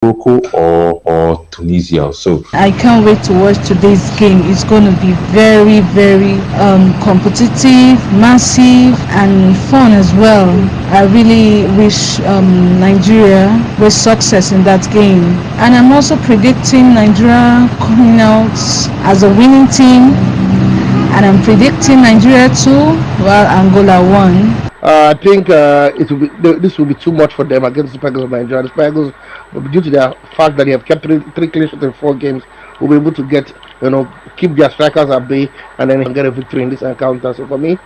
Morocco or Tunisia. So I can't wait to watch today's game. It's going to be very, very competitive, massive, and fun as well. I really wish Nigeria was success in that game. And I'm also predicting Nigeria coming out as a winning team. And I'm predicting Nigeria 2 while Angola 1. I think this will be too much for them against the Super Eagles of Nigeria. The Super Eagles, due to their fact that they have kept three clean sheets in 4 games, will be able to get, keep their strikers at bay and then get a victory in this encounter. So for me,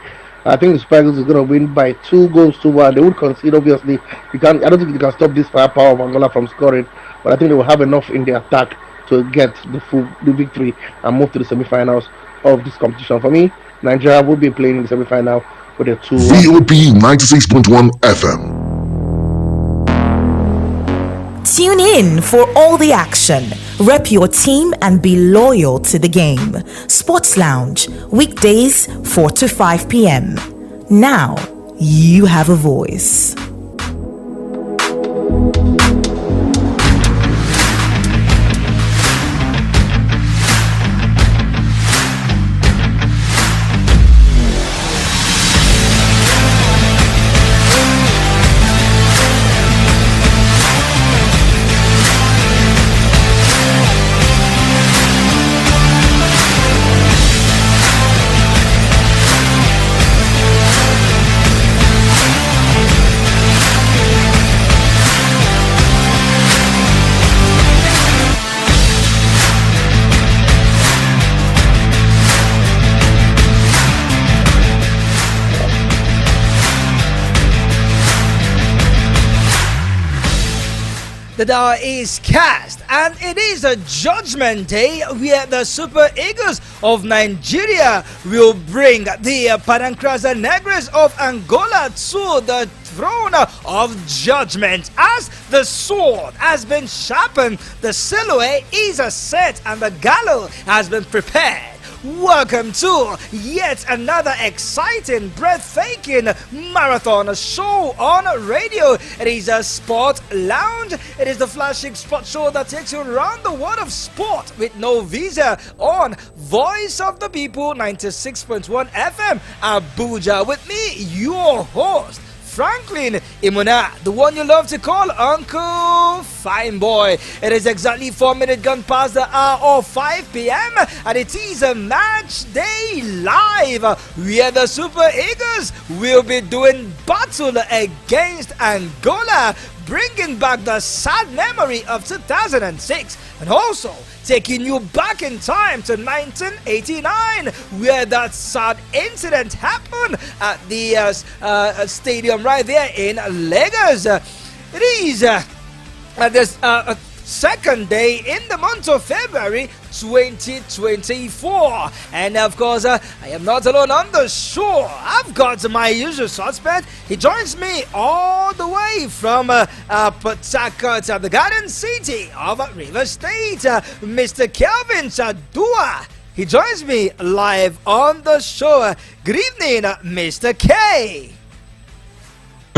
I think the Super Eagles is going to win by 2 goals to 1. They would concede, obviously. I don't think you can stop this firepower of Angola from scoring, but I think they will have enough in the attack to get the victory and move to the semi-finals of this competition. For me, Nigeria will be playing in the semi-final with a 2. VOP 96.1 FM. Tune in for all the action. Rep your team and be loyal to the game. Sports Lounge, weekdays 4 to 5 p.m. Now, you have a voice. The die is cast, and it is a Judgment Day where the Super Eagles of Nigeria will bring the Parancrasa Negres of Angola to the throne of judgment. As the sword has been sharpened, the silhouette is set, and the gallows has been prepared. Welcome to yet another exciting, breathtaking marathon show on radio. It is a Sport Lounge. It is the flagship sports show that takes you around the world of sport with no visa on Voice of the People 96.1 FM Abuja. With me, your host, Franklin Imuna, the one you love to call Uncle Fine Boy. It is exactly 4 minutes gone past the hour of 5 p.m. and it is a match day live where the Super Eagles will be doing battle against Angola, bringing back the sad memory of 2006 and also taking you back in time to 1989, where that sad incident happened at the stadium right there in Lagos. It is this second day in the month of February 2024, and of course I am not alone on the show. I've got my usual suspect. He joins me all the way from Port Harcourt, the Garden City of Rivers State, Mr. Kelvin Chadua. He joins me live on the show. Good evening, Mr. K.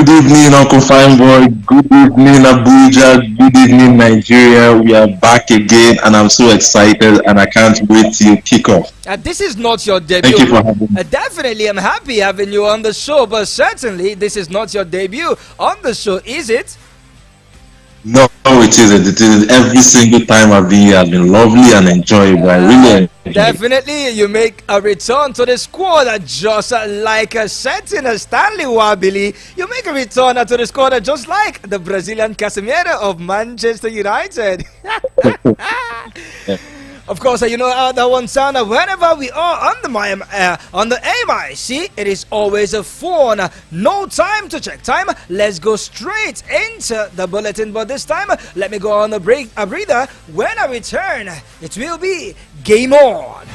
good evening, Uncle Fine Boy. Good evening, Abuja. Good evening, Nigeria. We are back again, and I'm so excited, and I can't wait till kick off. This is not your debut. Thank you for having me. Definitely, I'm happy having you on the show, but certainly this is not your debut on the show, is it? No, it isn't. It is every single time I've been here has been lovely and enjoyable. I really enjoy it. Definitely, you make a return to the squad just like a certain Stanley Wabili. You make a return to the squad just like the Brazilian Casemiro of Manchester United. Yeah. Of course, you know how that one sound. Whenever we are on the MIC, it is always a phone. No time to check time. Let's go straight into the bulletin. But this time, let me go on a breather. When I return, it will be game on.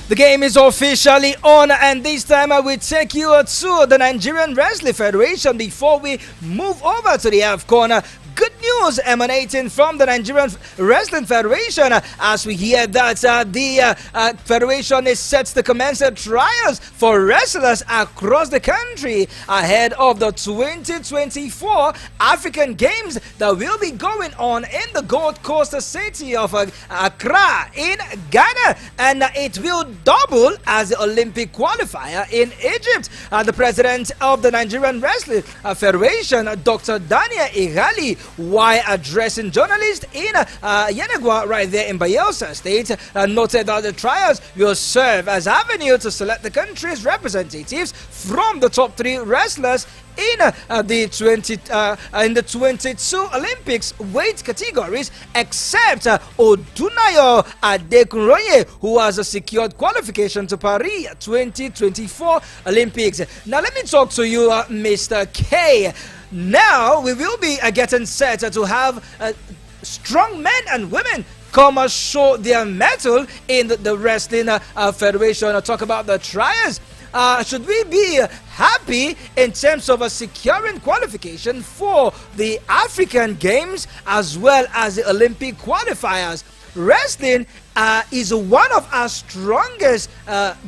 The The game is officially on, and this time I will take you to the Nigerian Wrestling Federation before we move over to the AFCON. Good news emanating from the Nigerian Wrestling Federation as we hear that the federation is set to commence trials for wrestlers across the country ahead of the 2024 African Games that will be going on in the Gold Coast city of Accra in Ghana, and it will double as the Olympic qualifier in Egypt. The president of the Nigerian Wrestling Federation, Dr. Daniel Ighali, while addressing journalists in Yenagua right there in Bayelsa State, noted that the trials will serve as avenue to select the country's representatives from the top 3 wrestlers in the 22 Olympics weight categories, except Odunayo Adekunroye, who has secured qualification to Paris 2024 Olympics. Now let me talk to you, Mr. K. Now we will be getting set to have strong men and women come show their mettle in the wrestling federation. Talk about the trials. Should we be happy in terms of securing qualification for the African Games as well as the Olympic qualifiers? Wrestling is one of our strongest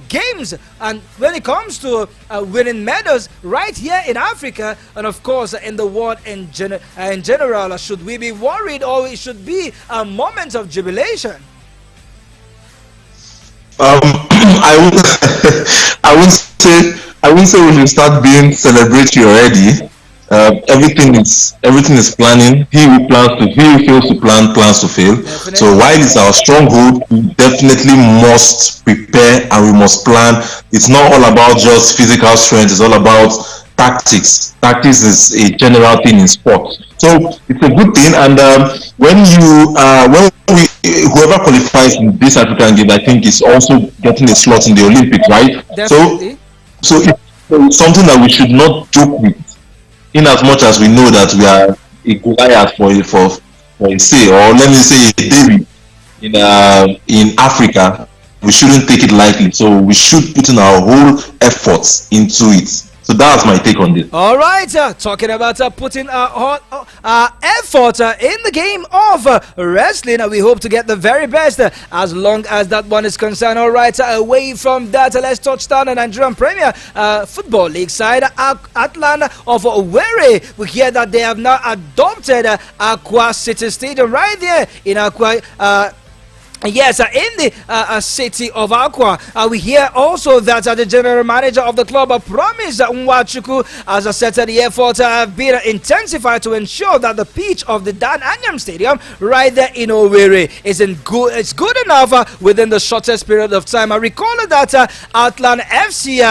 games, and when it comes to winning medals right here in Africa and of course in the world in general, should we be worried, or it should be a moment of jubilation? I would I would say we should start being celebratory already. Everything is planning. He who fails to plan plans to fail. Definitely. So while it's our stronghold, we definitely must prepare and we must plan. It's not all about just physical strength. It's all about tactics. Tactics is a general thing in sports. So it's a good thing. And when whoever qualifies in this African game, I think is also getting a slot in the Olympics, right? Definitely. So it's something that we should not joke with. In as much as we know that we are a Goliath for a say, or let me say a David in Africa, we shouldn't take it lightly. So we should put in our whole efforts into it. So that's my take on this. All right, talking about putting our effort in the game of wrestling, we hope to get the very best as long as that one is concerned. All right, away from that, let's touch down the Nigerian Premier Football League side. Atlan of Owerri, we hear that they have now adopted Aqua City Stadium right there in Aqua. Yes, in the city of Aqua. We hear also that the general manager of the club promised Nwachuku, as I said, the effort have been intensified to ensure that the pitch of the Dan Anyam Stadium right there in Owerri it's good enough within the shortest period of time. I recall that Atlan FC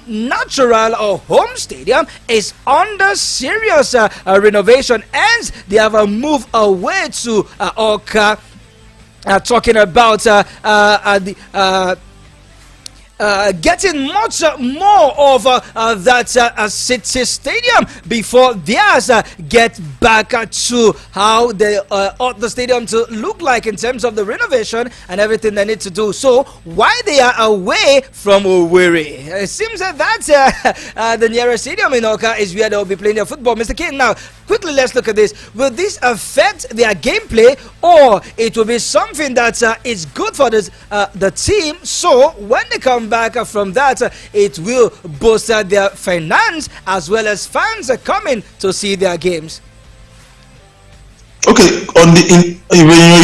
natural or home stadium is under serious renovation, and they have a move away to Oka. Talking about getting much more of that city stadium before theirs get back to how they ought the stadium to look like in terms of the renovation and everything they need to do. So while they are away from Owerri, it seems that the nearest stadium in Oka is where they will be playing their football. Mr. King, now quickly let's look at this. Will this affect their gameplay, or it will be something that is good for the team, so when they come back from that, it will boost their finance as well as fans coming to see their games? Okay, when you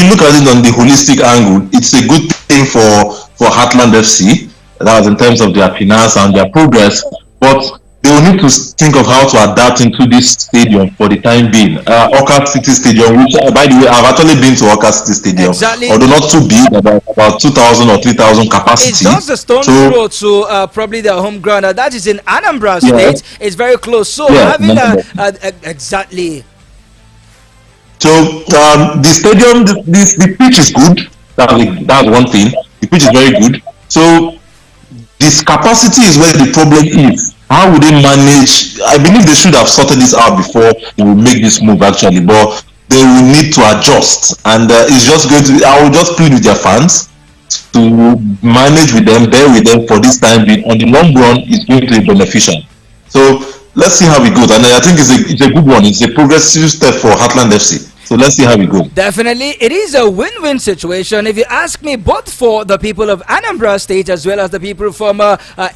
look at it on the holistic angle, it's a good thing for Heartland FC. That was in terms of their finance and their progress, but they will need to think of how to adapt into this stadium for the time being. Oka City Stadium, which by the way, I've actually been to Oka City Stadium, exactly. Although not too big, about 2,000 or 3,000 capacity. It's just a stone throw to probably their home ground. That is in Anambra State. It's very close. So having exactly. So the stadium, the pitch is good. That's one thing. The pitch is very good. So this capacity is where the problem is. How would they manage? I believe they should have sorted this out before they will make this move actually, but they will need to adjust. And it's just going to. I will just plead with their fans to manage with them, bear with them for this time being. On the long run, is going to be beneficial. So let's see how it goes. And I think it's a good one. It's a progressive step for Heartland FC. So let's see how it goes. Definitely, it is a win-win situation. If you ask me, both for the people of Anambra State as well as the people from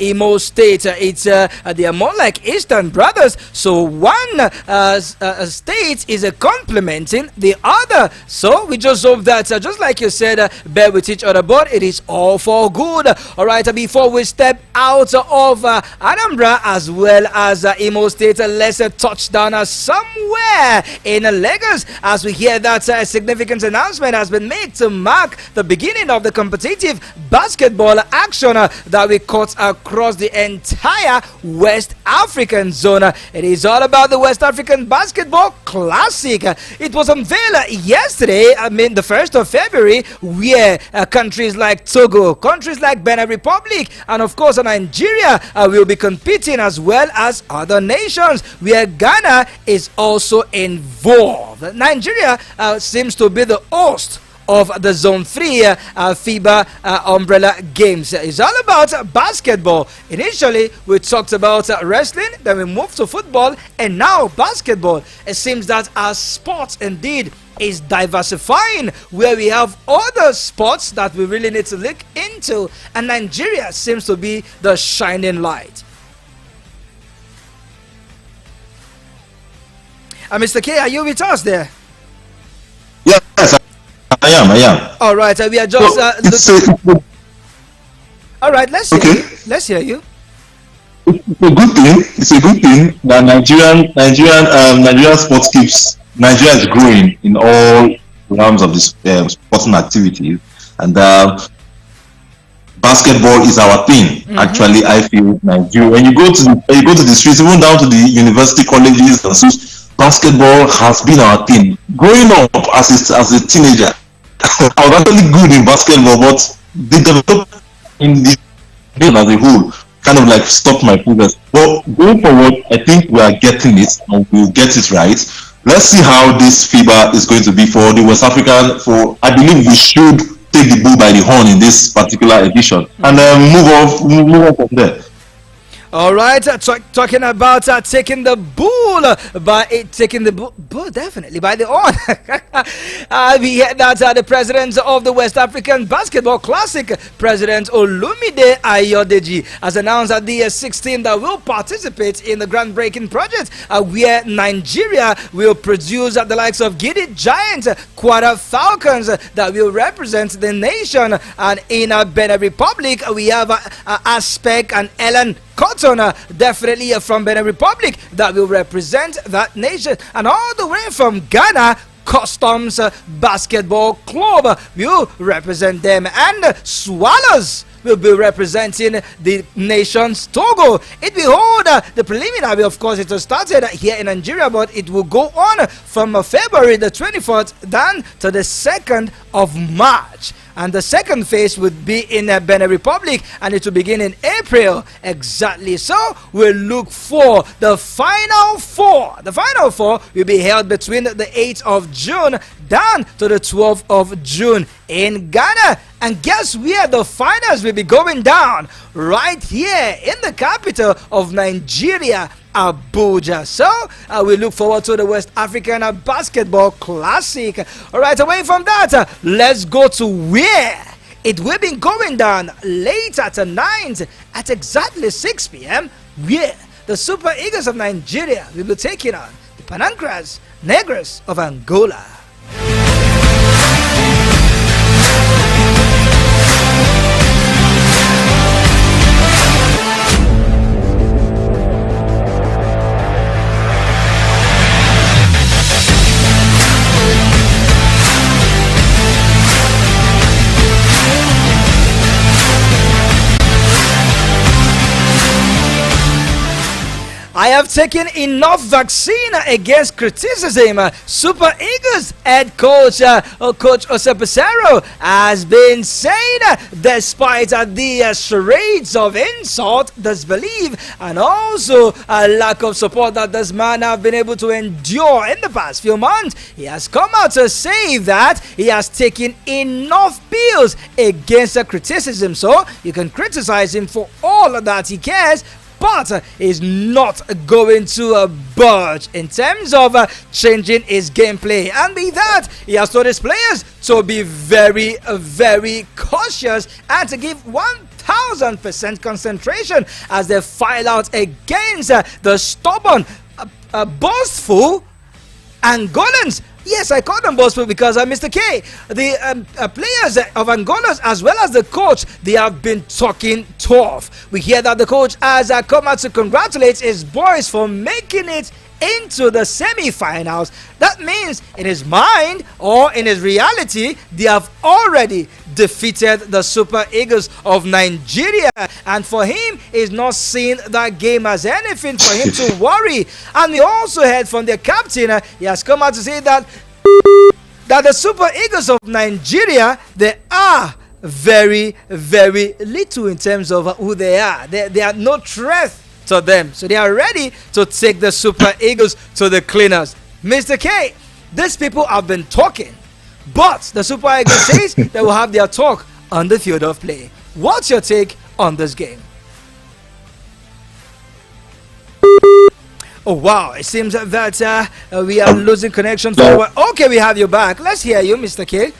Imo State, they are more like Eastern brothers. So one state is complementing the other. So we just hope that, just like you said, bear with each other, but it is all for good. All right, before we step out of Anambra as well as Imo State, let's touch down somewhere in Lagos as we hear that a significant announcement has been made to mark the beginning of the competitive basketball action that we caught across the entire West African zone. It is all about the West African Basketball Classic. It was unveiled yesterday, the 1st of February, where countries like Togo, countries like Benin Republic, and of course Nigeria will be competing, as well as other nations, where Ghana is also involved. Nigeria seems to be the host of the Zone 3 FIBA Umbrella Games. It's all about basketball. Initially, we talked about wrestling, then we moved to football, and now basketball. It seems that our sport indeed is diversifying, where we have other sports that we really need to look into, and Nigeria seems to be the shining light. Mr. K, are you with us there? Yes, I am. All right, we are just. All right, let's hear you. Let's hear you. It's a good thing. It's a good thing that Nigerian sports keeps. Nigeria is growing in all realms of this sporting activities, and basketball is our thing. Mm-hmm. Actually, I feel Nigeria. When you go to the streets, even down to the university colleges and such, basketball has been our thing. Growing up as a teenager, I was actually good in basketball, but the development in the game as a whole kind of like stopped my progress. But going forward, I think we are getting it, and we'll get it right. Let's see how this FIBA is going to be for the West African. I believe we should take the bull by the horn in this particular edition, and move on from there. All right, talking about taking the bull definitely by the horn. We heard that the president of the West African Basketball Classic, President Olumide Ayodeji, has announced that the 16 that will participate in the groundbreaking project, where Nigeria will produce the likes of Giddy Giants, Kwara Falcons, that will represent the nation, and in Benin Republic we have Aspect and Ellen Cotton, definitely from Benin Republic, that will represent that nation, and all the way from Ghana, Customs Basketball Club will represent them, and Swallows will be representing the nation's Togo. It will hold the preliminary, of course. It was started here in Nigeria, but it will go on from February the 24th down to the 2nd of March. And the second phase would be in Benin Republic, and it will begin in April. Exactly. So we'll look for the final four. The final four will be held between the 8th of June down to the 12th of June in Ghana. And guess where the finals will be going down? Right here in the capital of Nigeria, Abuja. So we look forward to the West African Basketball Classic. All right, away from that, let's go to where it will be going down later tonight at exactly 6 p.m. where the Super Eagles of Nigeria will be taking on the Panancras Negros of Angola. I have taken enough vaccine against criticism. Super Eagles head coach Coach Osepesero has been saying, despite the charades of insult, disbelief, and also a lack of support that this man have been able to endure in the past few months, he has come out to say that he has taken enough pills against the criticism. So you can criticize him for all that he cares, but is not going to budge in terms of changing his gameplay. And with that, he has told his players to be very, very cautious and to give 1000% concentration as they file out against the stubborn, boastful Angolans. Yes, I call them boastful because Mr. K, the players of Angola as well as the coach, they have been talking tough. We hear that the coach has come out to congratulate his boys for making it into the semi-finals. That means in his mind or in his reality, they have already defeated the Super Eagles of Nigeria, and for him, he's not seeing that game as anything for him to worry. And we also heard from the captain, he has come out to say that the Super Eagles of Nigeria, they are very, very little in terms of who they are. They are no threat to them, so they are ready to take the Super Eagles to the cleaners. Mr. K, these people have been talking, but the Super Eagles says they will have their talk on the field of play. What's your take on this game? Oh wow, it seems that we are losing connection. Okay, we have you back. Let's hear you, Mr. K.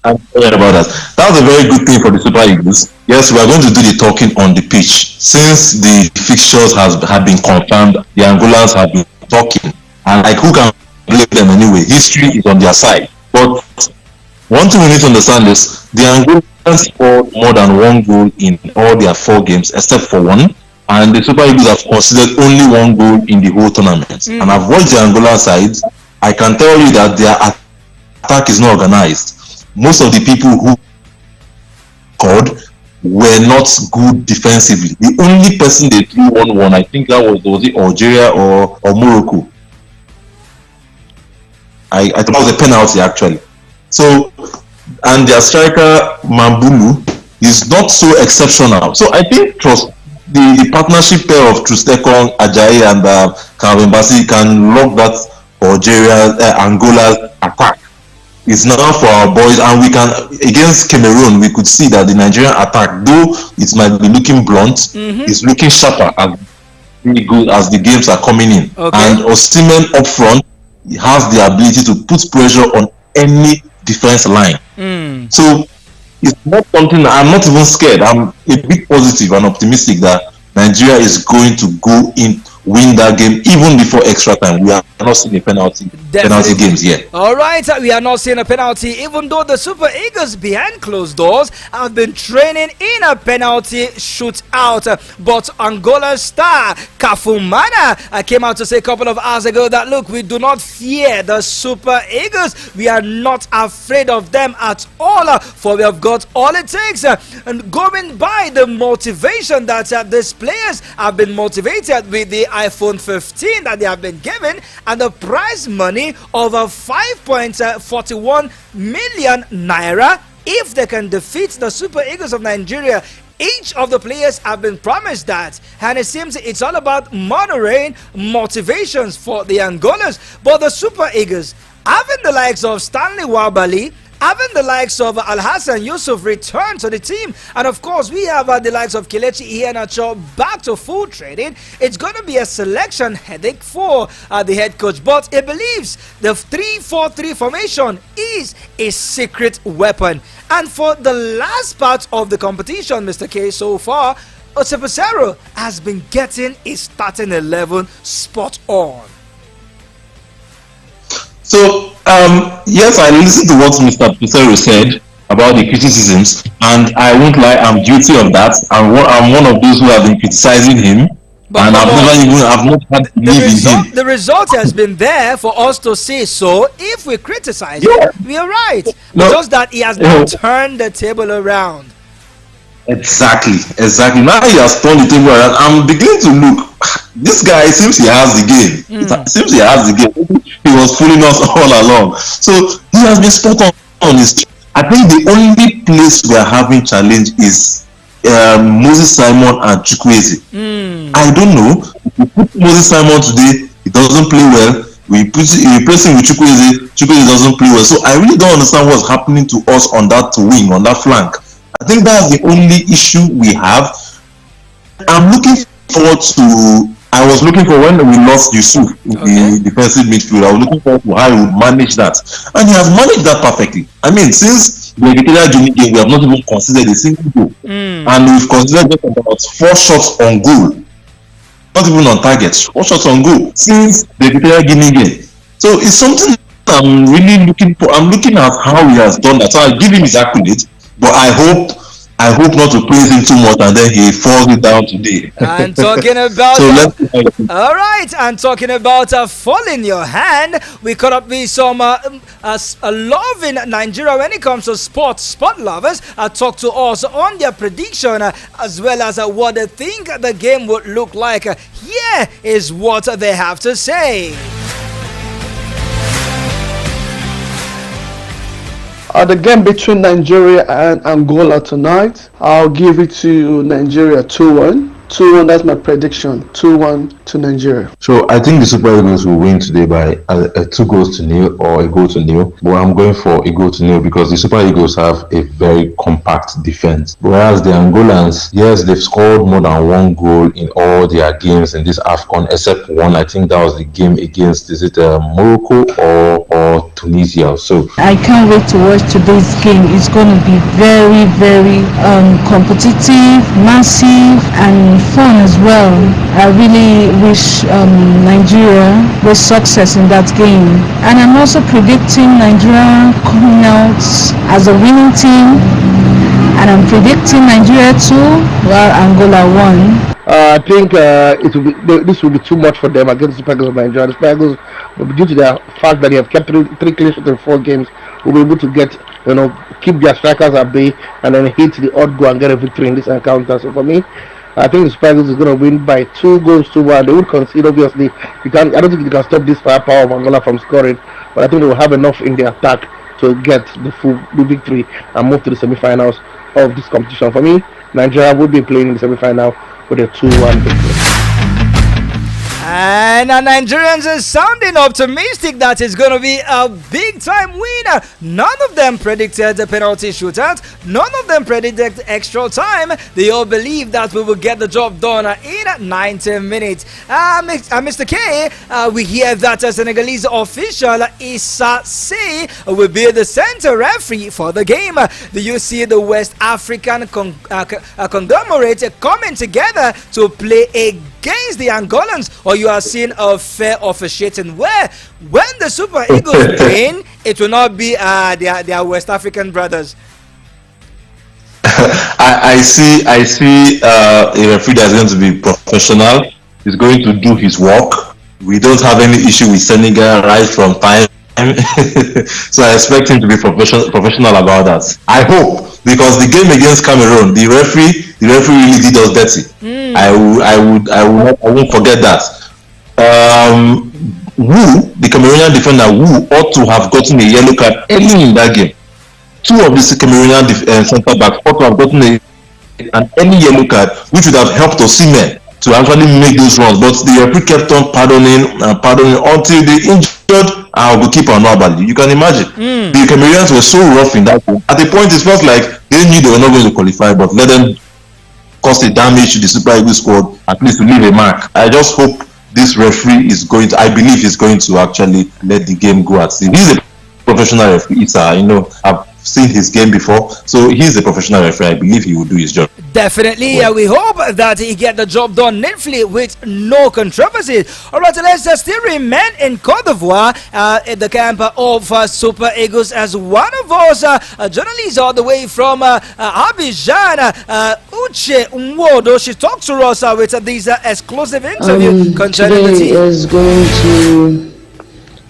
I'm sorry about that. That was a very good thing for the Super Eagles. Yes, we are going to do the talking on the pitch. Since the fixtures have been confirmed, the Angolans have been talking. And like, who can blame them anyway? History is on their side. But one thing we need to understand is the Angolans scored more than one goal in all their 4 games, except for one. And the Super Eagles have considered only one goal in the whole tournament. And I've watched the Angola side. I can tell you that their attack is not organized. Most of the people who scored were not good defensively. The only person they threw 1-1, I think that was it Algeria or Morocco. I thought it was a penalty actually. So, and their striker Mambulu is not so exceptional. So I think the partnership pair of Trustekong, Ajayi and Calvin Bassey can lock that Angola's attack. It's now for our boys, and we can, against Cameroon, we could see that the Nigerian attack, though it might be looking blunt, is looking sharper as really good as the games are coming in. Okay. And Osimhen up front, he has the ability to put pressure on any defense line. So it's not something that I'm not even scared. I'm a bit positive and optimistic that Nigeria is going to go in, win that game even before extra time. We are not seeing a penalty games yet. All right, we are not seeing a penalty, even though the Super Eagles behind closed doors have been training in a penalty shootout. But Angola's star Kafumana came out to say a couple of hours ago that, look, we do not fear the Super Eagles. We are not afraid of them at all, for we have got all it takes. And going by the motivation that these players have been motivated with the iPhone 15 that they have been given, and the prize money of 5.41 million naira if they can defeat the Super Eagles of Nigeria. Each of the players have been promised that, and it seems it's all about monitoring motivations for the Angolas. But the Super Eagles, having the likes of Stanley Wabali, having the likes of Al-Hassan Yusuf return to the team, and of course we have the likes of Kelechi Iheanacho back to full training, it's going to be a selection headache for the head coach. But he believes the 3-4-3 formation is a secret weapon. And for the last part of the competition, Mr. K, so far, Osepesero has been getting his starting 11 spot on. So, yes, I listened to what Mr. Pesero said about the criticisms, and I won't lie, I'm guilty of that. I'm one of those who have been criticizing him, but and I've not had belief in him. The result has been there for us to say so. If we criticize him, we are right. Just that he has not turned the table around. Exactly. Now he has turned the table around. I'm beginning to look. This guy seems he has the game. It seems he has the game. He was fooling us all along. So he has been spot on his. I think the only place we are having challenge is Moses Simon and Chukwueze. I don't know. If we put Moses Simon today, he doesn't play well. We replace him with Chukwueze. Chukwueze doesn't play well. So I really don't understand what's happening to us on that wing, on that flank. I think that's the only issue we have. I'm looking forward to. I was looking for when we lost Yusuf in the defensive midfield. I was looking forward to how he would manage that, and he has managed that perfectly. I mean, since the Equatorial Guinea game, we have not even considered a single goal, and we've considered just about 4 shots on goal, not even on target. 4 shots on goal since the Equatorial Guinea game. So it's something I'm really looking for. I'm looking at how he has done that. So I give him his accolades, but I hope not to praise him too much and then he falls it down today. And talking about all right, and talking about fall in your hand, we could up with some love in Nigeria when it comes to sport lovers. Talk to us on their prediction as well as what they think the game would look like. Here is what they have to say. The game between Nigeria and Angola tonight, I'll give it to Nigeria 2-1. 2-1, that's my prediction. 2-1 to Nigeria. So I think the Super Eagles will win today by 2-0 or a 0-0. But I'm going for a 0-0 because the Super Eagles have a very compact defense. Whereas the Angolans, yes, they've scored more than 1 goal in all their games in this AFCON, except one. I think that was the game against, is it Morocco or Tunisia? So I can't wait to watch today's game. It's going to be very, very competitive, massive, and fun as well. I really wish Nigeria was success in that game, and I'm also predicting Nigeria coming out as a winning team, and I'm predicting Nigeria 2 while Angola 1. I think this will be too much for them against the Super of Nigeria. The Super due to the fact that they have kept 3 clean sheets in 4 games, will be able to get, keep their strikers at bay and then hit the odd goal and get a victory in this encounter. So for me, I think the Super Eagles is going to win by 2-1. They would concede, obviously. I don't think they can stop this firepower of Angola from scoring, but I think they will have enough in their attack to get the victory and move to the semi-finals of this competition. For me, Nigeria will be playing in the semi-final with a 2-1 victory. And Nigerians are sounding optimistic that it's going to be a big-time winner. None of them predicted the penalty shootout. None of them predicted extra time. They all believe that we will get the job done in 90 minutes. Mr. K, we hear that a Senegalese official, Issa Sey, will be the center referee for the game. Do you see the West African conglomerate coming together to play against the Angolans, or you are seeing a fair officiating where when the Super Eagles win, it will not be their West African brothers? I see a referee that's going to be professional. He's going to do his work. We don't have any issue with Senegal right from time. So I expect him to be professional about that. I hope, because the game against Cameroon, the referee really did us dirty. I won't forget that. Wu, the Cameroonian defender, Wu ought to have gotten a yellow card early in that game. 2 of the Cameroonian centre backs ought to have gotten an early yellow card, which would have helped Osimhen to actually make those runs. But the referee kept on pardoning until they injured our goalkeeper Nwabali. You can imagine. The Cameroonians were so rough in that game. At the point, it felt like they knew they were not going to qualify, but let them cause a damage to the Super Eagles squad, at least to leave a mark. I just hope this referee is going to, I believe he's going to actually let the game go at sea. He's a professional referee. I've seen his game before, so he's a professional referee. I believe he will do his job. Definitely, we hope that he get the job done neatly with no controversy. All right, let's still remain in Cote d'Ivoire at the camp of Super Eagles, as one of us journalists all the way from Abidjan, Uche Nwodo, she talked to us with this exclusive interview concerning the team. Today is going to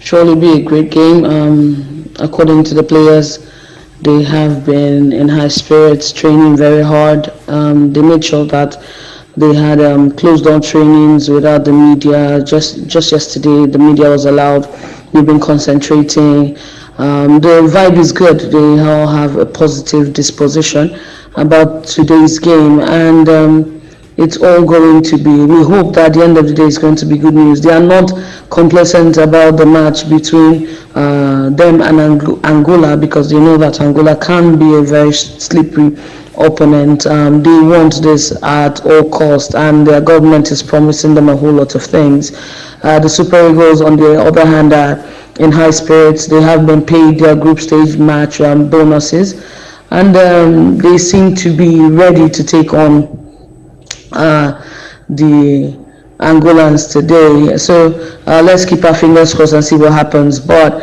surely be a great game. According to the players, They have been in high spirits, training very hard. They made sure that they had closed down trainings without the media. Just yesterday, the media was allowed. We've been concentrating. The vibe is good. They all have a positive disposition about today's game, and it's all going to be. We hope that at the end of the day, it's going to be good news. They are not complacent about the match between them and Angola, because they know that Angola can be a very slippery opponent. They want this at all cost, and their government is promising them a whole lot of things. The Super Eagles, on the other hand, are in high spirits. They have been paid their group stage match bonuses, and they seem to be ready to take on the Angolans today. So let's keep our fingers crossed and see what happens. But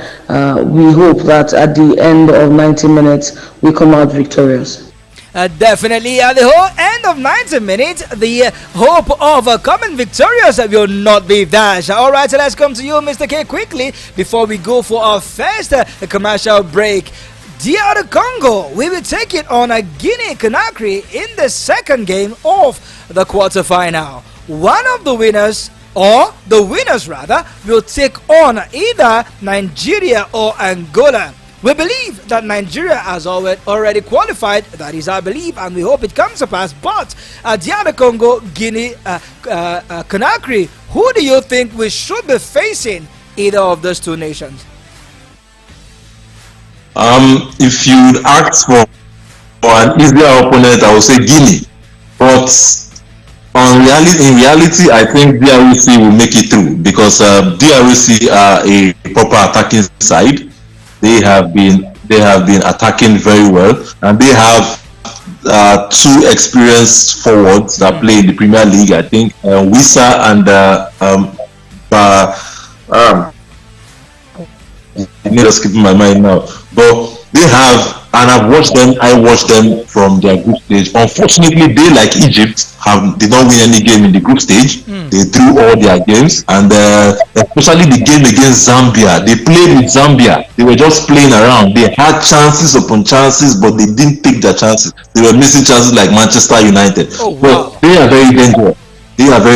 we hope that at the end of 90 minutes, we come out victorious. Definitely, at the whole end of 90 minutes, the hope of coming victorious will not be dashed. All right, so let's come to you, Mr. K, quickly before we go for our first commercial break. DR Congo, we will take it on a Guinea Conakry in the second game of the quarterfinal. One of the winners, or the winners rather, will take on either Nigeria or Angola. We believe that Nigeria has already qualified. That is our belief, and we hope it comes to pass. But DR Congo, Guinea, Conakry, who do you think we should be facing either of those two nations? If you'd ask for an easier opponent, I would say Guinea. But in reality, I think DRC will make it through, because DRC are a proper attacking side. They have been attacking very well, and they have two experienced forwards that play in the Premier League. I think Wissa and I'm just skipping my mind now, but they have, and I watched them from their group stage. Unfortunately, they, like Egypt, did not win any game in the group stage. They drew all their games, and especially the game against Zambia, they played with Zambia. They were just playing around. They had chances upon chances, but they didn't take their chances. They were missing chances like Manchester United. But they are very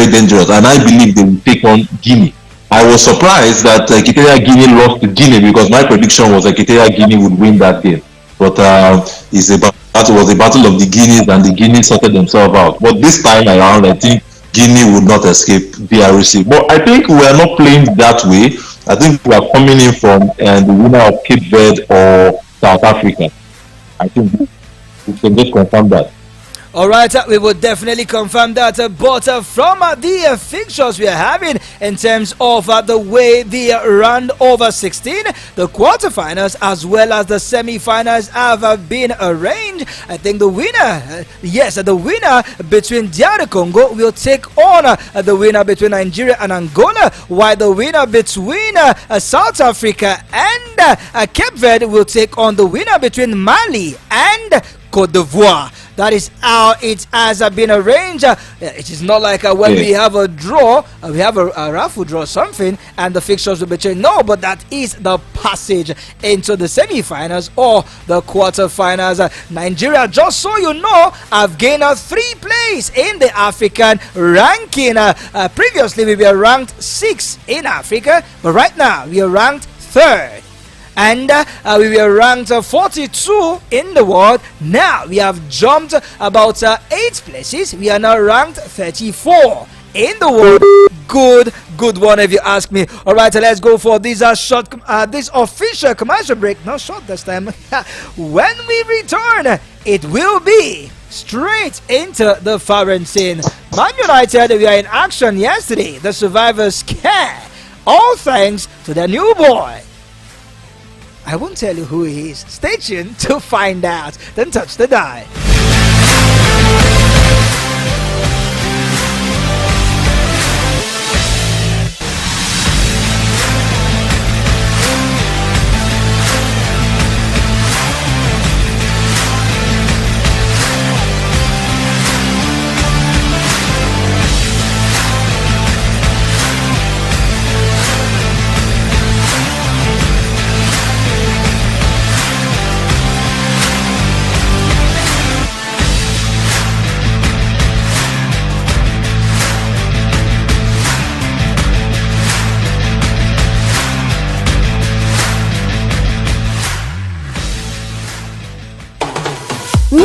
dangerous. And I believe they will take on Guinea. I was surprised that Equatorial Guinea lost to Guinea, because my prediction was Equatorial Guinea would win that game. But it was a battle of the Guineas, and the Guineas sorted themselves out. But this time around, I think Guinea would not escape DRC. But I think we are not playing that way. I think we are coming in from the winner of Cape Verde or South Africa. I think we can just confirm that. Alright, we will definitely confirm that, but from the fixtures we are having in terms of the way the round over 16, the quarterfinals as well as the semi-finals have been arranged. I think the winner, the winner between DR Congo will take on the winner between Nigeria and Angola, while the winner between South Africa and Cape Verde will take on the winner between Mali and Cote d'Ivoire. That is how it has been arranged. It is not like when we have a draw, we have a raffle draw or something, and the fixtures will be changed. No, but that is the passage into the semi-finals or the quarter-finals. Nigeria, just so you know, have gained 3 place in the African ranking. Previously, we were ranked 6th in Africa, but right now we are ranked 3rd. And we were ranked 42 in the world. Now we have jumped about 8 places. We are now ranked 34 in the world. Good one if you ask me. All right, let's go for this short, this official commercial break. Not short this time. When we return, it will be straight into the foreign scene. Man United, we are in action yesterday. The survivors care. All thanks to their new boy. I won't tell you who he is. Stay tuned to find out. Don't touch the dial.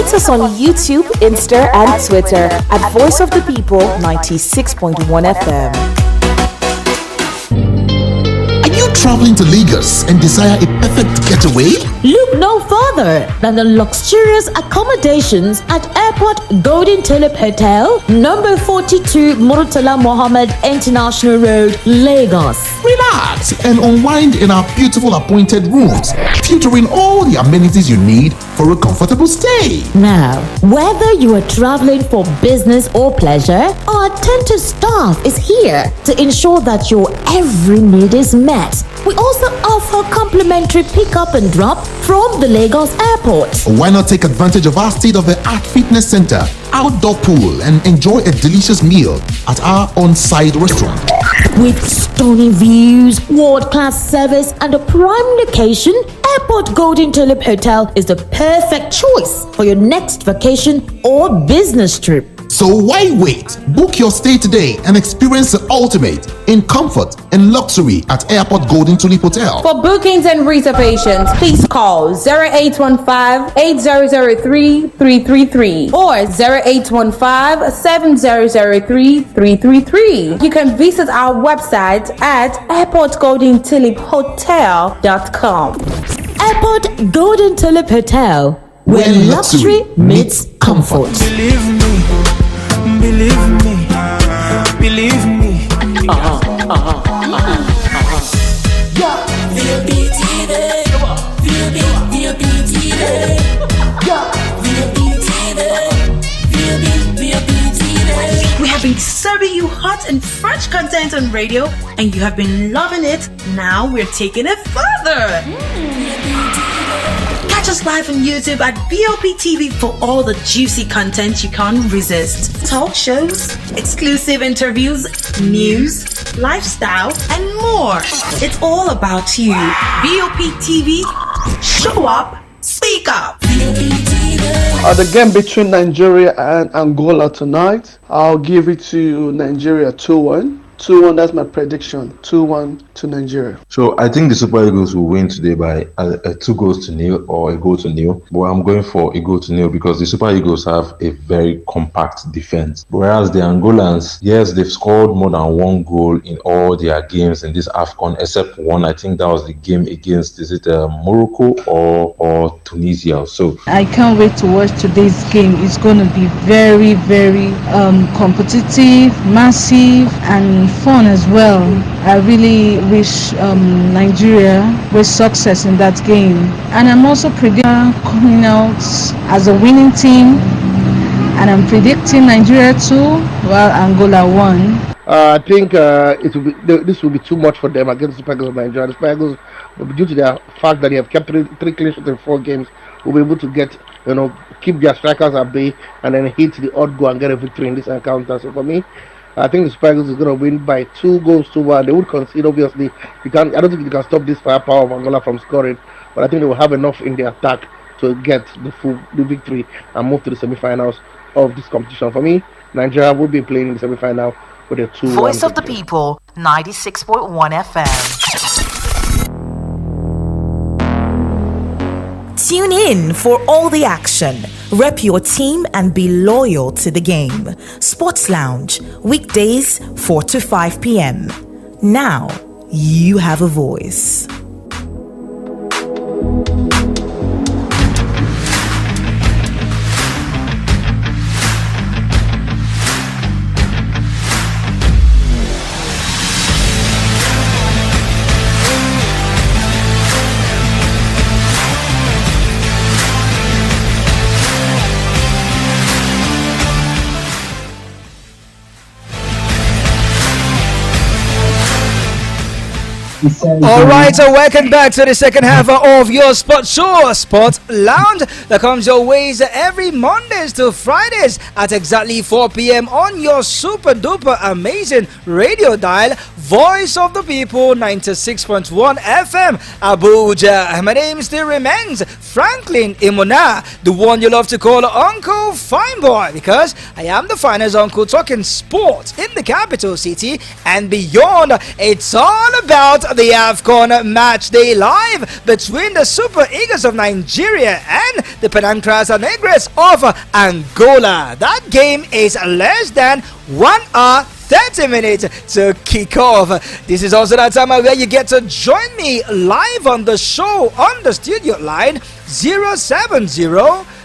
Meet us on YouTube, Insta, and Twitter at Voice of the People 96.1 FM. Are you traveling to Lagos and desire a perfect getaway? Look no further than the luxurious accommodations at Airport Golden Tulip Hotel, number 42 Murtala Mohammed International Road, Lagos. Relax and unwind in our beautiful appointed rooms, featuring all the amenities you need for a comfortable stay. Now, whether you are traveling for business or pleasure, our attentive staff is here to ensure that your every need is met. We also offer complimentary pickup and drop from the Lagos airport. Why not take advantage of our state-of-the-art fitness center, outdoor pool, and enjoy a delicious meal at our on-site restaurant? With stunning views, world-class service, and a prime location, Airport Golden Tulip Hotel is the perfect choice for your next vacation or business trip. So why wait? Book your stay today and experience the ultimate in comfort and luxury at Airport Golden Tulip Hotel. For bookings and reservations, please call 0815-8003-333 or 0815-7003-333. You can visit our website at airportgoldentuliphotel.com. Airport Golden Tulip Hotel, where luxury meets comfort. Believe me, believe me. We have been serving you hot and fresh content on radio, and you have been loving it. Now we're taking it further. Catch us live on YouTube at VOP TV for all the juicy content you can't resist. Talk shows, exclusive interviews, news, lifestyle, and more. It's all about you. VOP TV, show up, speak up. The game between Nigeria and Angola tonight, I'll give it to Nigeria 2-1. 2-1, that's my prediction. 2-1 to Nigeria. So I think the Super Eagles will win today by 2-0 or a goal to nil. But I'm going for a goal to nil because the Super Eagles have a very compact defense. Whereas the Angolans, yes, they've scored more than one goal in all their games in this AFCON, except one. I think that was the game against, is it Morocco or Tunisia? So I can't wait to watch today's game. It's going to be very, very competitive, massive, and fun as well. I really wish Nigeria with success in that game, and I'm also predicting coming out as a winning team, and I'm predicting Nigeria 2 while Angola 1. I think this will be too much for them against the Super Eagles of Nigeria. The Super Eagles, due to the fact that they have kept three clean sheets in 4 games, will be able to get, keep their strikers at bay and then hit the odd goal and get a victory in this encounter. So for me, I think the Super Eagles is going to win by 2-1. They would concede, obviously. I don't think you can stop this firepower of Angola from scoring, but I think they will have enough in the attack to get the victory and move to the semi-finals of this competition. For me, Nigeria will be playing in the semi-final with a 2-1. Voice of the People, 96.1 FM. Tune in for all the action. Rep your team and be loyal to the game. Sports Lounge, weekdays 4 to 5 p.m. Now, you have a voice. All right, so welcome back to the second half of your sports show, Sports Lounge, that comes your ways every Mondays to Fridays at exactly 4 p.m. on your super duper amazing radio dial, Voice of the People, 96.1 FM, Abuja. My name still remains Franklin Imona, the one you love to call Uncle Fine Boy, because I am the finest uncle talking sports in the capital city and beyond. It's all about the AFCON match day live between the Super Eagles of Nigeria and the Panancras Negres of Angola. That game is less than 1 hour 30 minutes to kick off. This is also that time where you get to join me live on the show on the studio line 070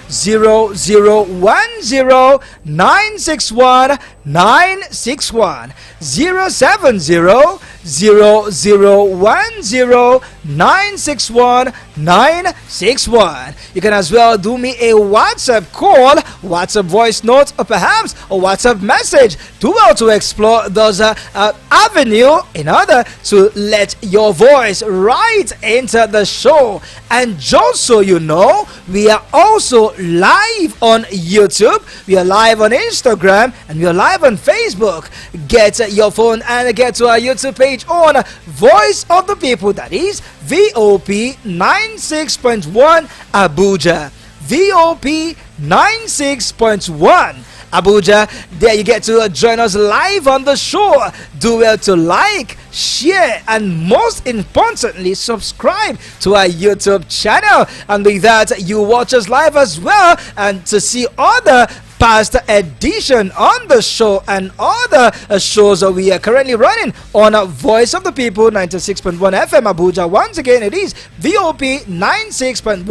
0010 961 961 070 0010 961 961. You can as well do me a WhatsApp call, WhatsApp voice note, or perhaps a WhatsApp message. Do well to explore those avenue in order to let your voice right into the show. And just so you know, we are also live on YouTube, we are live on Instagram, and we are live on Facebook. Get your phone and get to our YouTube page on Voice of the People, that is VOP 96.1 Abuja. VOP 96.1 Abuja. There you get to join us live on the show. Do well to like, share, and most importantly, subscribe to our YouTube channel. And with that, you watch us live as well, and to see other past edition on the show and other shows that we are currently running on Voice of the People 96.1 FM Abuja. Once again, it is VOP 96.1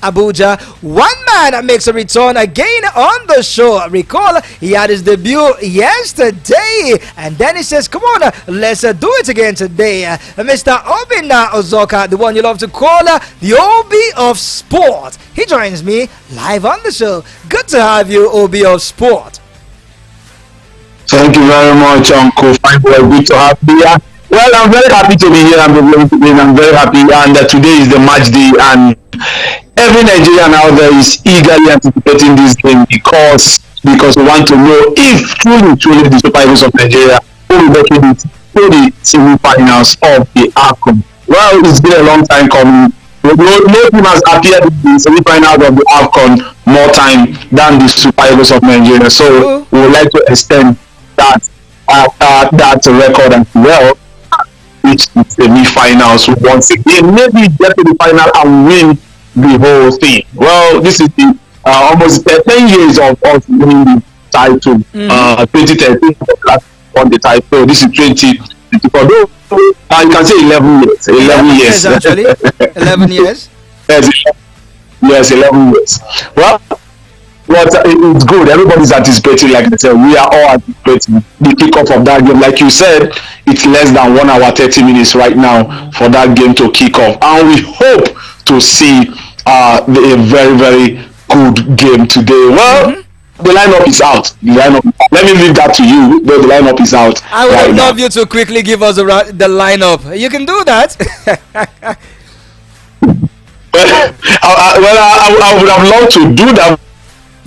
Abuja. One man makes a return again on the show. Recall, he had his debut yesterday, and then he says, come on, let's do it again today. Mr. Obina Ozoka, the one you love to call the Obi of Sport. He joins me live on the show. Good to have you, Obi of Sport. Thank you very much, Uncle Fine Boy. Good to have you here. Well, I'm very happy to be here. I'm very happy, and today is the match day, and every Nigerian out there is eagerly anticipating this game because we want to know if truly the Super Eagles of Nigeria will be making it to the semi-finals of the AFCON. Well, it's been a long time coming. No team has appeared in the semi-finals of the AFCON more time than the Super Eagles of Nigeria. So we would like to extend that record and well reach the semi-finals once again. Maybe get to the final and win the whole thing. Well, this is the almost 10 years of us winning the title. 2013 won the title. This is 2024. You can say 11 years. 11 years actually. 11 years. Yes, 11 years. Well, it's good. Everybody's anticipating, like I said. We are all anticipating the kickoff of that game. Like you said, it's less than 1 hour 30 minutes right now for that game to kick off, and we hope to see a very, very good game today. Well. The lineup is out. Let me leave that to you. The lineup is out. I would love you to quickly give us the lineup. You can do that. I would have loved to do that.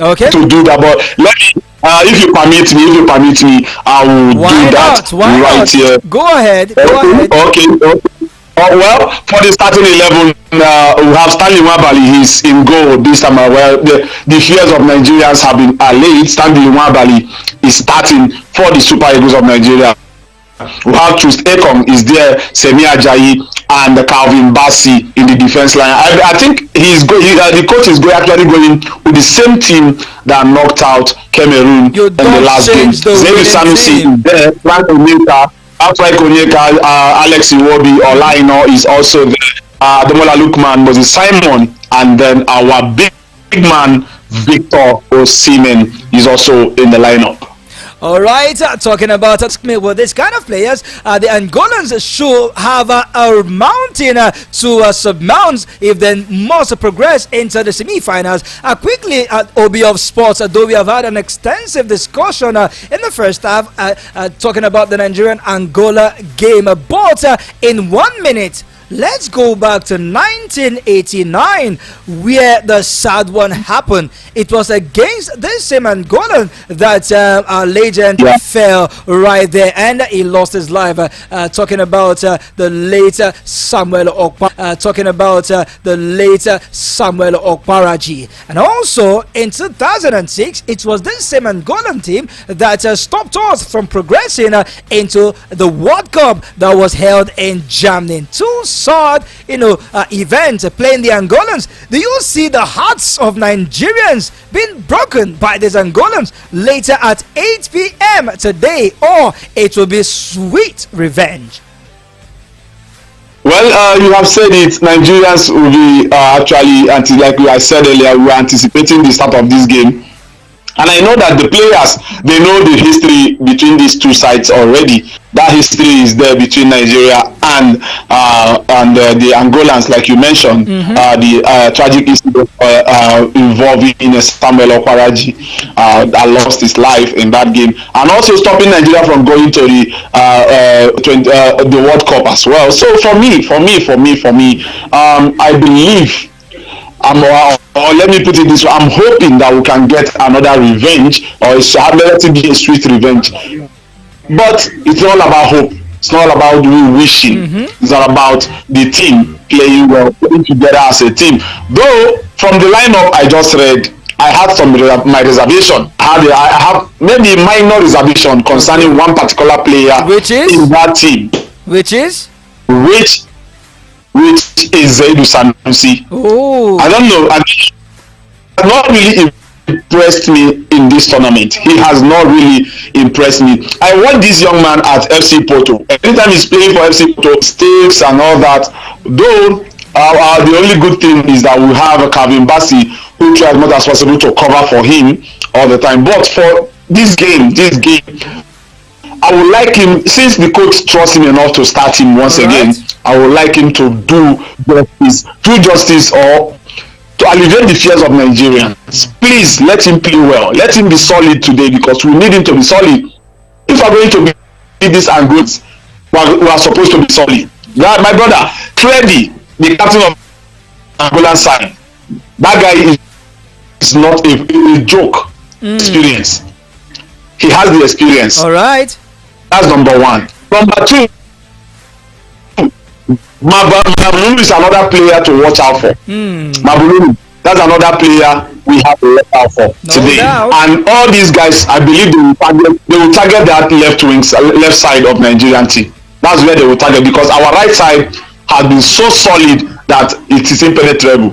Okay. To do that, but let me. If you permit me, I will do that right here. Go ahead. Okay. Well, for the starting 11, we have Stanley Nwabali. He's in goal this time. Well, the fears of Nigerians have been allayed. Stanley Nwabali is starting for the Super Eagles of Nigeria. We have Trust Ekong is there, Semi Ajayi, and Calvin Bassi in the defense line. I think the coach is actually going with the same team that knocked out Cameroon in the last game. Xavier Sanusi is there, Frank Onyeka, Alex Iwobi, Olaino is also there. Demola Lukman, Moses Simon, and then our big man Victor Osimhen is also in the lineup. All right, talking about this kind of players, the Angolans should have a mountain to submount if they must progress into the semi-finals. Quickly, OB of Sports, though we have had an extensive discussion in the first half, talking about the Nigerian-Angola game, but in 1 minute, let's go back to 1989, where the sad one happened. It was against this same Angolan that our legend fell right there, and he lost his life. Talking about the later Samuel Okparaji. And also in 2006, it was this same Angolan team that stopped us from progressing into the World Cup that was held in Germany. Two sad, events playing the Angolans. Do you see the hearts of Nigerians being broken by these Angolans later at 8 p.m. today, or it will be sweet revenge? Well, you have said it. Nigerians will be actually, like I said earlier, we are anticipating the start of this game. And I know that the players, they know the history between these two sides already. That history is there between Nigeria and the Angolans, like you mentioned. The tragic incident involving Samuel Okparaji that lost his life in that game, and also stopping Nigeria from going to the World Cup as well. So for me, I believe. Or let me put it this way, I'm hoping that we can get another revenge, or let it be a sweet revenge. But it's all about hope. It's not about wishing. It's all about the team playing well, playing together as a team. Though from the lineup I just read, I had my reservation. I have maybe minor reservation concerning one particular player in that team. Which is Zaidu Sanusi. Oh, I don't know. Has not really impressed me in this tournament. He has not really impressed me. I want this young man at FC Porto. Anytime he's playing for FC Porto, stakes and all that. Though the only good thing is that we have Calvin Bassey, who tries as much as possible to cover for him all the time. But for this game, I would like him, since the coach trusts him enough to start him once again, I would like him to do justice or to alleviate the fears of Nigerians. Please let him play well. Let him be solid today, because we need him to be solid. If we're going to be this and good, we are supposed to be solid. My brother, Freddy, the captain of Angola side, that guy is not a joke. Experience. He has the experience. All right. That's number one. Number two, Mabululu is another player to watch out for. Mabululu, that's another player we have to watch out for today. And all these guys, I believe they will target that left side of Nigerian team. That's where they will target, because our right side has been so solid that it is impenetrable.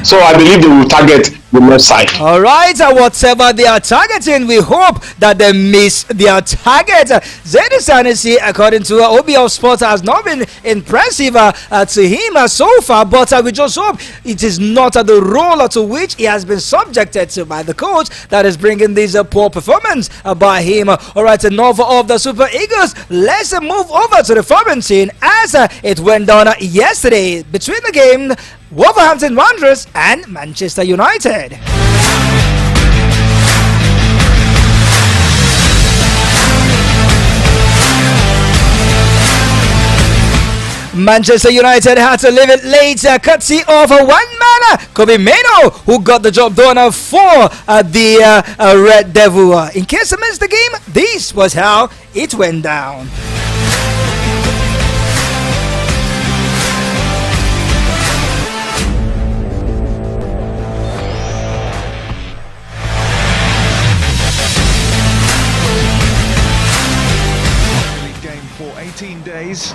So I believe they will target the left side. All right, whatever they are targeting, we hope that they miss their target. Zaidu Sanusi, according to OBL Sport, has not been impressive to him so far, but we just hope it is not the role to which he has been subjected to by the coach that is bringing this poor performance by him. All right, enough of the Super Eagles. Let's move over to the foreign scene, as it went down yesterday between the game Wolverhampton Wanderers and Manchester United. Manchester United had to leave it late, courtesy of one man, Kobe Mano, who got the job done for the Red Devil. In case you missed the game, this was how it went down. Days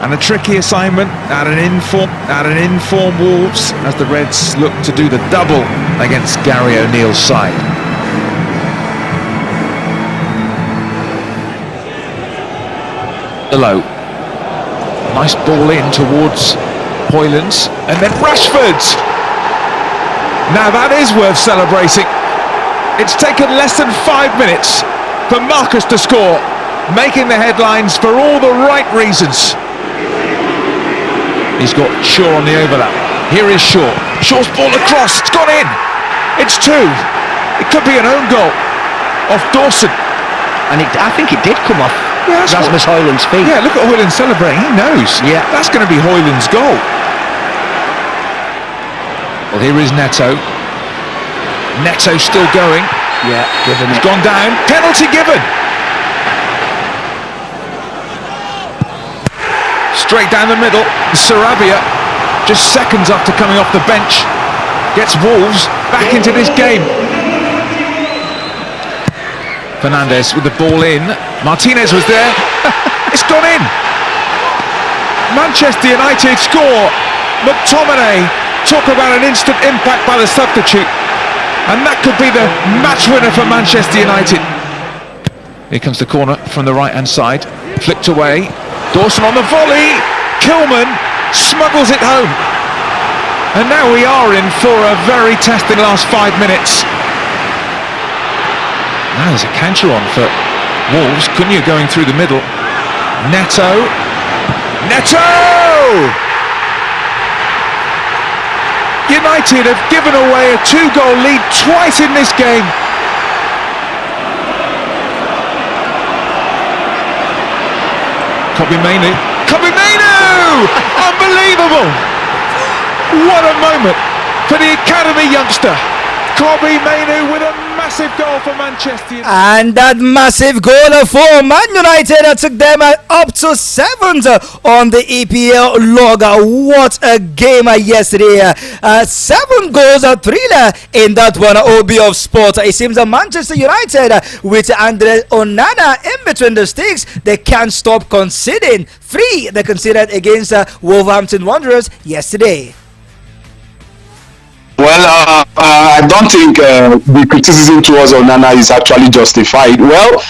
and a tricky assignment at an inform Wolves, as the Reds look to do the double against Gary O'Neill's side. Hello, nice ball in towards Hoylands, and then Rashford. Now that is worth celebrating. It's taken less than 5 minutes for Marcus to score, making the headlines for all the right reasons. He's got Shaw on the overlap. Here is Shaw. Shaw's ball across. It's gone in. It's two. It could be an own goal off Dawson. And I think it did come off Yeah, Rasmus Højlund's feet. Yeah, look at Højlund celebrating. He knows. Yeah. That's going to be Højlund's goal. Well, here is Neto. Neto still going. Yeah, given He's it. gone down. Penalty given. Straight down the middle. Sarabia, just seconds after coming off the bench, gets Wolves back into this game. Fernandes with the ball in. Martinez was there. It's gone in. Manchester United score. McTominay, talk about an instant impact by the substitute. And that could be the match winner for Manchester United. Here comes the corner from the right-hand side. Flicked away. Dawson on the volley. Kilman smuggles it home. And now we are in for a very testing last 5 minutes. Now there's a counter on for Wolves. Cunha going through the middle. Neto. United have given away a 2-goal lead twice in this game. Kobbie Mainoo. Unbelievable! What a moment for the academy youngster. Kobbie Mainoo with a massive goal for Manchester United. And that massive goal for Man United took them up to 7th on the EPL log. What a game yesterday. 7 goals, a thriller in that one. OB of Sport. It seems that Manchester United with Andre Onana in between the sticks, they can't stop conceding. 3 they conceded against Wolverhampton Wanderers yesterday. Well, I don't think the criticism towards Onana is actually justified. Well,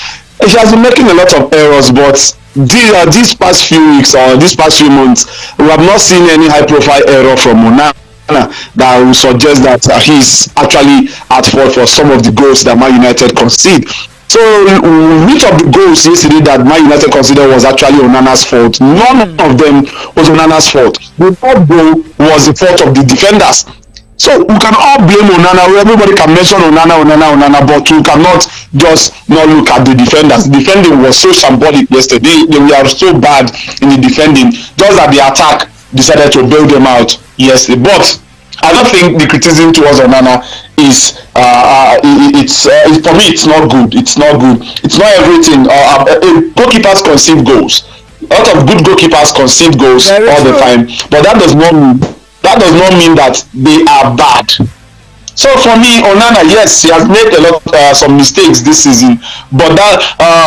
he has been making a lot of errors, but these past few weeks or these past few months, we have not seen any high-profile error from Onana that would suggest that he's actually at fault for some of the goals that Man United concede. So, which of the goals yesterday that Man United considered was actually Onana's fault? None of them was Onana's fault. The third goal was the fault of the defenders. So we can all blame Onana. Everybody can mention Onana, but we cannot just not look at the defenders. The defending was so shambolic yesterday. They were so bad in the defending. Just that the attack decided to bail them out yesterday. But I don't think the criticism towards Onana is for me it's not good. It's not good. It's not everything. Goalkeepers concede goals. A lot of good goalkeepers concede goals all the time, but that does not mean that they are bad. So for me, Onana, yes, he has made a lot some mistakes this season, but that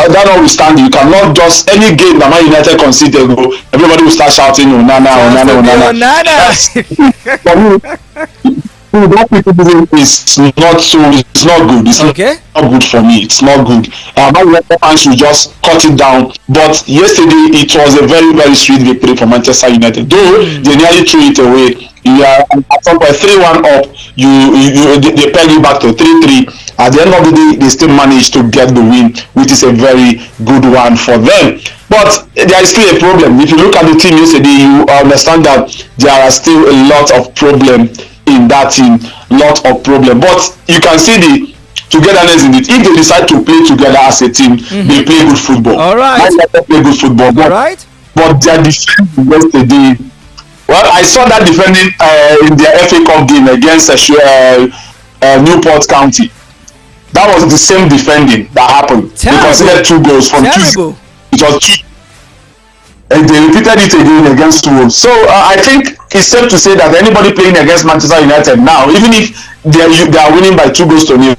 notwithstanding, you cannot just any game that Man United concede a goal, everybody will start shouting Onana. For me, that criticism is not so. It's not good. It's not good for me. It's not good. Man United fans should just cut it down. But yesterday, it was a very, very sweet victory for Manchester United. Though they nearly threw it away. At some point 3-1 up, they peg you back to 3-3. At the end of the day, they still managed to get the win, which is a very good one for them. But there is still a problem. If you look at the team yesterday, you understand that there are still a lot of problem in that team. Lot of problem. But you can see the togetherness in it. If they decide to play together as a team, they play good football. All right. They play good football. But their defense yesterday. Well, I saw that defending in their FA Cup game against Newport County. That was the same defending that happened. Terrible. They considered 2 goals from 2. It was 2. And they repeated it again against Wolves. So I think it's safe to say that anybody playing against Manchester United now, even if they are winning by 2 goals to 0,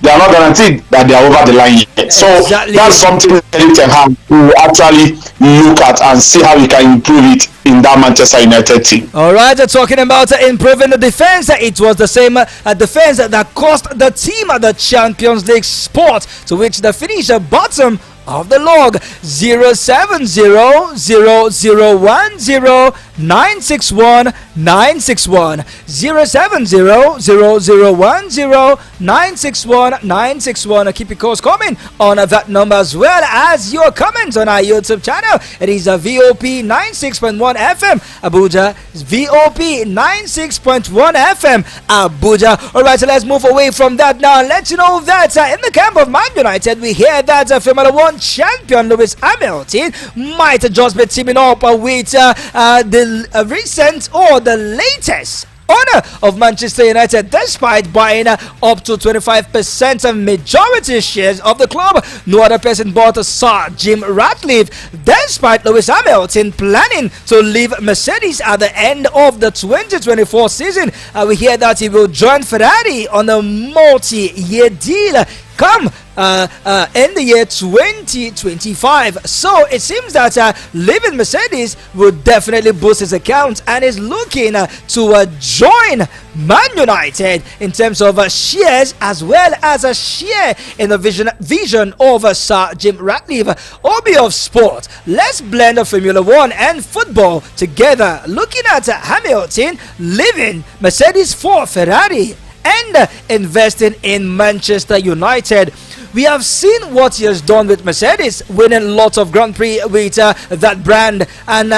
they are not guaranteed that they are over the line yet. So that's something Ten Hag will actually look at and see how he can improve it in that Manchester United team. Alright, talking about improving the defense, it was the same defense that cost the team the Champions League spot, to which they finished bottom of the log. 0700010961961 0700010961961. Keep your calls coming on that number as well as your comments on our YouTube channel. It is a VOP 96.1 FM Abuja. VOP 96.1 FM Abuja. Alright, so let's move away from that now and let you know that in the camp of Man United, we hear that Formula 1 world champion Lewis Hamilton might just be teaming up with the recent or the latest owner of Manchester United, despite buying up to 25% of majority shares of the club. No other person but Sir Jim Ratcliffe, despite Lewis Hamilton planning to leave Mercedes at the end of the 2024 season. We hear that he will join Ferrari on a multi-year deal come in the year 2025. So it seems that leaving Mercedes will definitely boost his account, and is looking to join Man United in terms of shares, as well as a share in the vision of Sir Jim Ratcliffe. Obi of Sport, let's blend Formula 1 and football together. Looking at Hamilton leaving Mercedes for Ferrari and investing in Manchester United. We have seen what he has done with Mercedes, winning lots of Grand Prix with that brand, and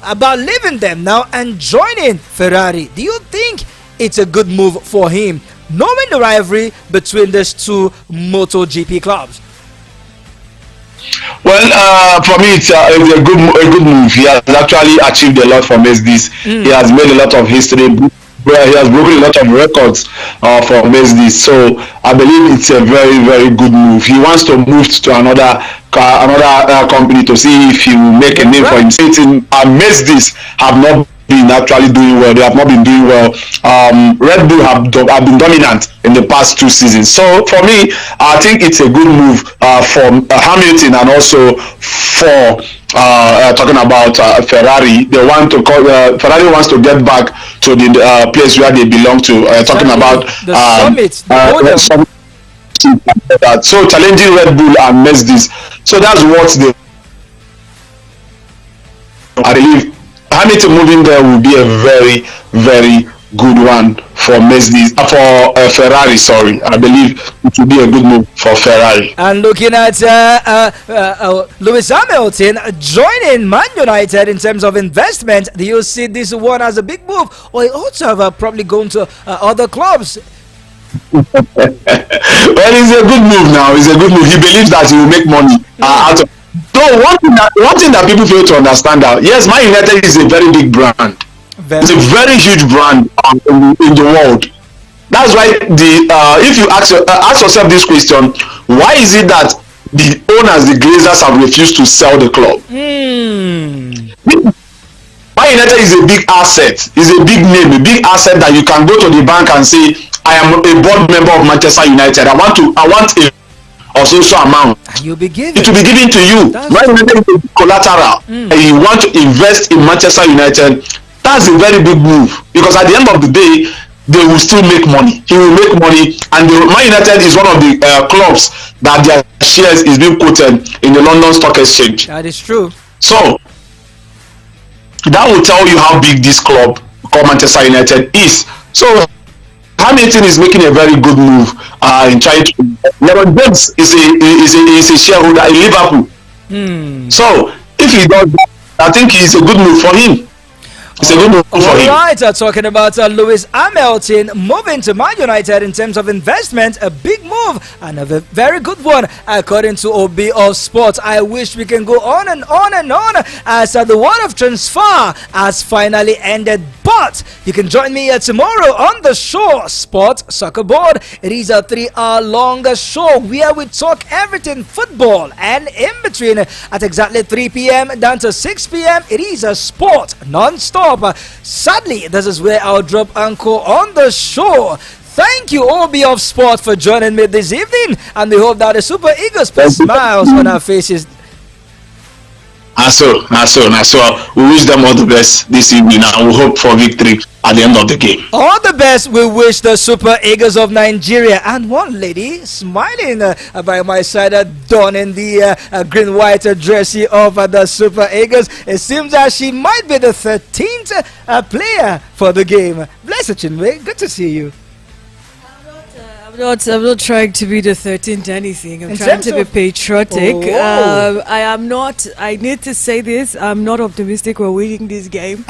about leaving them now and joining Ferrari. Do you think it's a good move for him, knowing the rivalry between these two MotoGP clubs? Well, for me, it's a good move. He has actually achieved a lot for Mercedes. He has made a lot of history. Where he has broken a lot of records for Mercedes, so I believe it's a very, very good move. He wants to move to another company to see if he will make a name for himself. Mercedes have not been actually doing well. They have not been doing well. Red Bull have been dominant in the past 2 seasons. So for me, I think it's a good move for Hamilton, and also for talking about Ferrari. They want to call Ferrari wants to get back to the place where they belong to. Talking about the summit, so challenging Red Bull and Mercedes. So that's what they. I believe Hamilton moving there will be a very, very good one for Mercedes, for Ferrari. Sorry, I believe it will be a good move for Ferrari. And looking at Lewis Hamilton joining Man United in terms of investment, do you see this one as a big move, or he also have probably gone to other clubs? Well, it's a good move now. It's a good move. He believes that he will make money out of. So one thing that people fail to understand that, yes, Man United is a very big brand. It's a very huge brand in the world. That's why if you ask yourself this question, why is it that the owners, the Glazers, have refused to sell the club? Man United is a big asset. It's a big name, a big asset that you can go to the bank and say, I am a board member of Manchester United. I want a also amount. It will be given to you. Man United is collateral. And you want to invest in Manchester United. That's a very big move, because at the end of the day, they will still make money. He will make money, and Man United is one of the clubs that their shares is being quoted in the London Stock Exchange. That is true. So that will tell you how big this club called Manchester United is. So Hamilton is making a very good move in trying to. LeBron James is a shareholder in Liverpool. So if he does that, I think it's a good move for him. Alright, talking about Lewis Hamilton moving to Man United in terms of investment, a big move and a very good one according to OB of Sports. I wish we can go on and on and on as the world of transfer has finally ended, but you can join me tomorrow on the show Sport Soccer Board. It is a 3-hour long show where we talk everything football, and in between at exactly 3 p.m. down to 6 p.m. it is a sport non-stop. Sadly, this is where I'll drop anchor on the show. Thank you, OB of Sport, for joining me this evening, and we hope that the Super Eagles put smiles on our faces. So we wish them all the best this evening, and we hope for victory at the end of the game. All the best we wish the Super Eagles of Nigeria. And one lady smiling by my side, donning the green-white jersey of the Super Eagles. It seems that she might be the 13th player for the game. Bless you, Chinwe. Good to see you. I'm not trying to be the 13th anything. I'm trying to be patriotic. I am not. I need to say this. I'm not optimistic we're winning this game.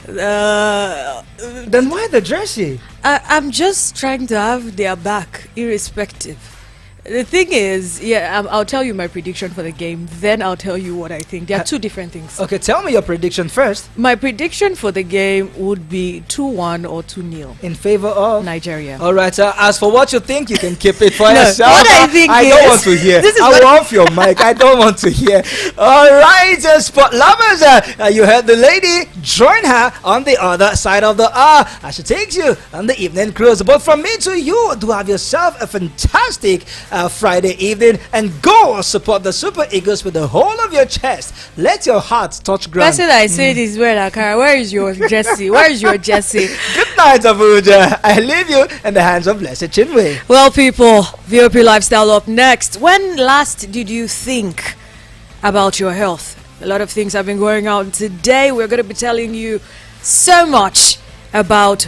Then why the jersey? I'm just trying to have their back, irrespective. The thing is, I'll tell you my prediction for the game, then I'll tell you what I think. There are two different things. Okay, tell me your prediction first. My prediction for the game would be 2-1 or 2-0. In favor of? Nigeria. All right, as for what you think, you can keep it for No, yourself. what I think I is, don't want to hear. I off your mic. I don't want to hear. All right, sport lovers, you heard the lady. Join her on the other side of the hour as she takes you on the evening cruise. But from me to you, do have yourself a fantastic Friday evening, and go support the Super Eagles with the whole of your chest. Let your heart touch ground. Person I say this well, Akara, where is your Jesse? Where is your Jesse? Good night, Abuja. I leave you in the hands of Blessed Chinwe. Well, people, VOP Lifestyle up next. When last did you think about your health? A lot of things have been going on today. We're going to be telling you so much about